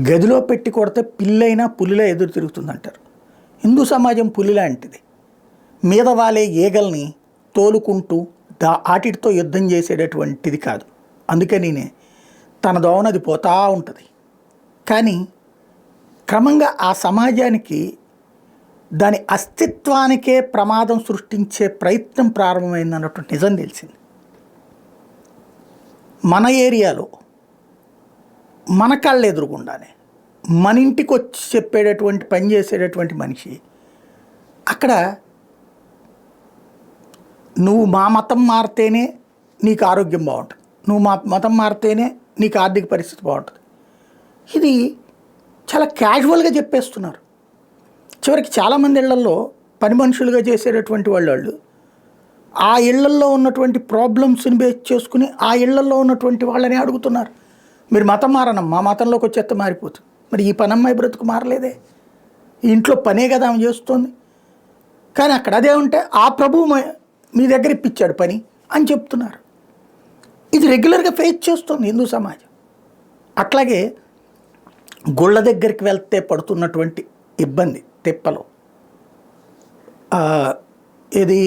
గదిలో పెట్టి కొడితే పిల్లైనా పులిలా ఎదురు తిరుగుతుందంటారు. హిందూ సమాజం పులి లాంటిది. మీద వాలే ఈగల్ని తోలుకుంటూ ఆటితో యుద్ధం చేసేటటువంటిది కాదు. అందుకని తన దోవనది పోతూ ఉంటుంది. కానీ క్రమంగా ఆ సమాజానికి దాని అస్తిత్వానికే ప్రమాదం సృష్టించే ప్రయత్నం ప్రారంభమైందన్నటువంటి నిజం తెలిసింది. మన ఏరియాలో మన కళ్ళు ఎదురుగుండానే మన ఇంటికి వచ్చి చెప్పేటటువంటి పని చేసేటటువంటి మనిషి అక్కడ నువ్వు మా మతం మారితేనే నీకు ఆరోగ్యం బాగుంటుంది, నువ్వు మా మతం మారితేనే నీకు ఆర్థిక పరిస్థితి బాగుంటుంది. ఇది చాలా క్యాజువల్గా చెప్పేస్తున్నారు. చివరికి చాలామంది ఇళ్లలో పని మనుషులుగా చేసేటటువంటి వాళ్ళు ఆ ఇళ్లల్లో ఉన్నటువంటి ప్రాబ్లమ్స్ని బేస్ చేసుకుని ఆ ఇళ్లల్లో ఉన్నటువంటి వాళ్ళని అడుగుతున్నారు, మీరు మతం మారనం, మా మతంలోకి వచ్చేస్తే మారిపోతుంది. మరి ఈ పనమ్మాయి బ్రతుకు మారలేదే, ఈ ఇంట్లో పనే కదా ఆమె చేస్తుంది. కానీ అక్కడ అదే ఉంటే ఆ ప్రభువు మీ దగ్గర ఇప్పించాడు పని అని చెప్తున్నారు. ఇది రెగ్యులర్గా ఫేస్ చేస్తుంది హిందూ సమాజం. అట్లాగే గుళ్ళ దగ్గరికి వెళ్తే పడుతున్నటువంటి ఇబ్బంది తిప్పలో, ఇది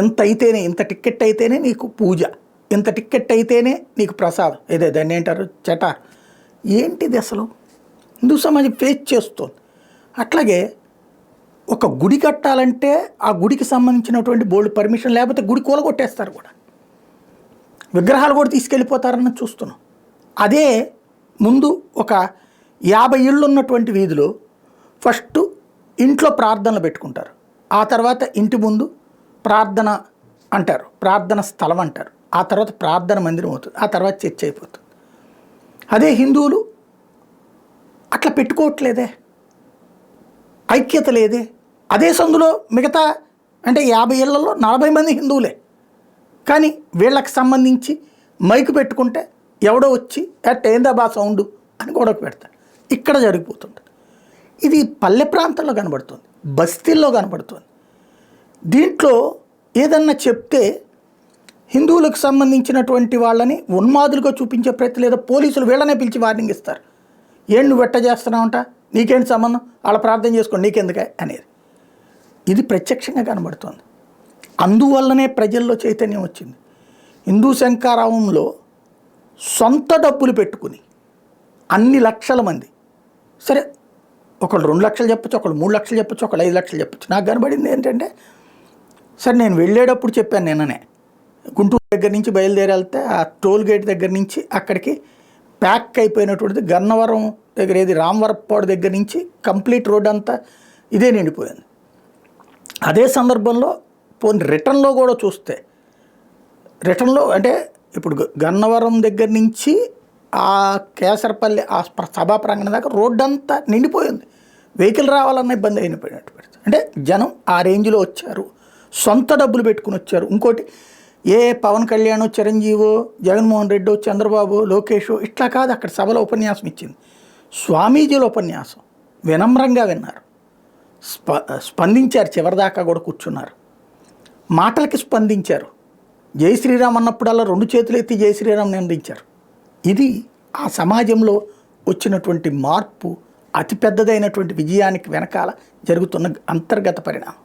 ఎంత అయితేనే, ఇంత టిక్కెట్ అయితేనే నీకు పూజ, ఇంత టిక్కెట్ అయితేనే నీకు ప్రసాదం, ఏదే దాన్ని ఏంటారు చటార్, ఏంటిది అసలు హిందూ సమాజం ఫేస్ చేస్తుంది. అట్లాగే ఒక గుడి కట్టాలంటే ఆ గుడికి సంబంధించినటువంటి బోల్డ్ పర్మిషన్ లేకపోతే గుడి కూలగొట్టేస్తారు కూడా, విగ్రహాలు కూడా తీసుకెళ్ళిపోతారని చూస్తున్నాం. అదే ముందు ఒక 50 ఇళ్ళు ఉన్నటువంటి వీధిలో ఫస్ట్ ఇంట్లో ప్రార్థనలు పెట్టుకుంటారు, ఆ తర్వాత ఇంటి ముందు ప్రార్థన అంటారు, ప్రార్థన స్థలం అంటారు, ఆ తర్వాత ప్రార్థన మందిరం అవుతుంది, ఆ తర్వాత చర్చ అయిపోతుంది. అదే హిందువులు అట్లా పెట్టుకోవట్లేదే, ఐక్యత లేదే. అదే సందులో మిగతా అంటే 50 ఇళ్లలో 40 మంది హిందువులే, కానీ వీళ్ళకి సంబంధించి మైకు పెట్టుకుంటే ఎవడో వచ్చి ఏందా బా సౌండు అని గొడవ పెడతాడు. ఇక్కడ జరిగిపోతుంది. ఇది పల్లె ప్రాంతంలో కనబడుతుంది, బస్తీల్లో కనబడుతుంది. దీంట్లో ఏదన్నా చెప్తే హిందువులకు సంబంధించినటువంటి వాళ్ళని ఉన్మాదులుగా చూపించే ప్రయత్నం, లేదా పోలీసులు వీళ్ళనే పిలిచి వార్నింగ్ ఇస్తారు, ఏం నువ్వు వెట్ట చేస్తున్నావంట, నీకేంటి సంబంధం, వాళ్ళ ప్రార్థన చేసుకోండి నీకెందుకే అనేది. ఇది ప్రత్యక్షంగా కనబడుతుంది. అందువల్లనే ప్రజల్లో చైతన్యం వచ్చింది. హిందూ శంకారావంలో సొంత డబ్బులు పెట్టుకుని అన్ని లక్షల మంది, సరే ఒకళ్ళు 2 లక్షలు చెప్పచ్చు, ఒకళ్ళు 3 లక్షలు చెప్పచ్చు, ఒకళ్ళు 5 లక్షలు చెప్పచ్చు. నాకు కనబడింది ఏంటంటే, సరే నేను వెళ్ళేటప్పుడు చెప్పాను నిన్ననే, గుంటూరు దగ్గర నుంచి బయలుదేరి వెళ్తే ఆ టోల్ గేట్ దగ్గర నుంచి అక్కడికి ప్యాక్ అయిపోయినటువంటిది, గన్నవరం దగ్గర ఏది రామవరప్పాడు దగ్గర నుంచి కంప్లీట్ రోడ్ అంతా ఇదే నిండిపోయింది. అదే సందర్భంలో పోనీ రిటర్న్లో కూడా చూస్తే, రిటర్న్లో అంటే ఇప్పుడు గన్నవరం దగ్గర నుంచి ఆ కేసరపల్లి ఆ సభా ప్రాంగణం దాకా రోడ్డు అంతా నిండిపోయింది, వెహికల్ రావాలన్న ఇబ్బంది అయిపోయినట్టు పెడుతుంది. అంటే జనం ఆ రేంజ్లో వచ్చారు, సొంత డబ్బులు పెట్టుకుని వచ్చారు. ఇంకోటి ఏ పవన్ కళ్యాణ్, చిరంజీవో, జగన్మోహన్ రెడ్డో, చంద్రబాబు, లోకేషో ఇట్లా కాదు, అక్కడ సభలో ఉపన్యాసం ఇచ్చింది స్వామీజీల ఉపన్యాసం, వినమ్రంగా విన్నారు, స్పందించారు, చివరిదాకా కూడా కూర్చున్నారు, మాటలకి స్పందించారు. జై శ్రీరామ్ అన్నప్పుడల్లా 2 చేతులు ఎత్తి జై శ్రీరామ్ నిందించారు. ఇది ఆ సమాజంలో వచ్చినటువంటి మార్పు, అతిపెద్దదైనటువంటి విజయానికి వెనకాల జరుగుతున్న అంతర్గత పరిణామం.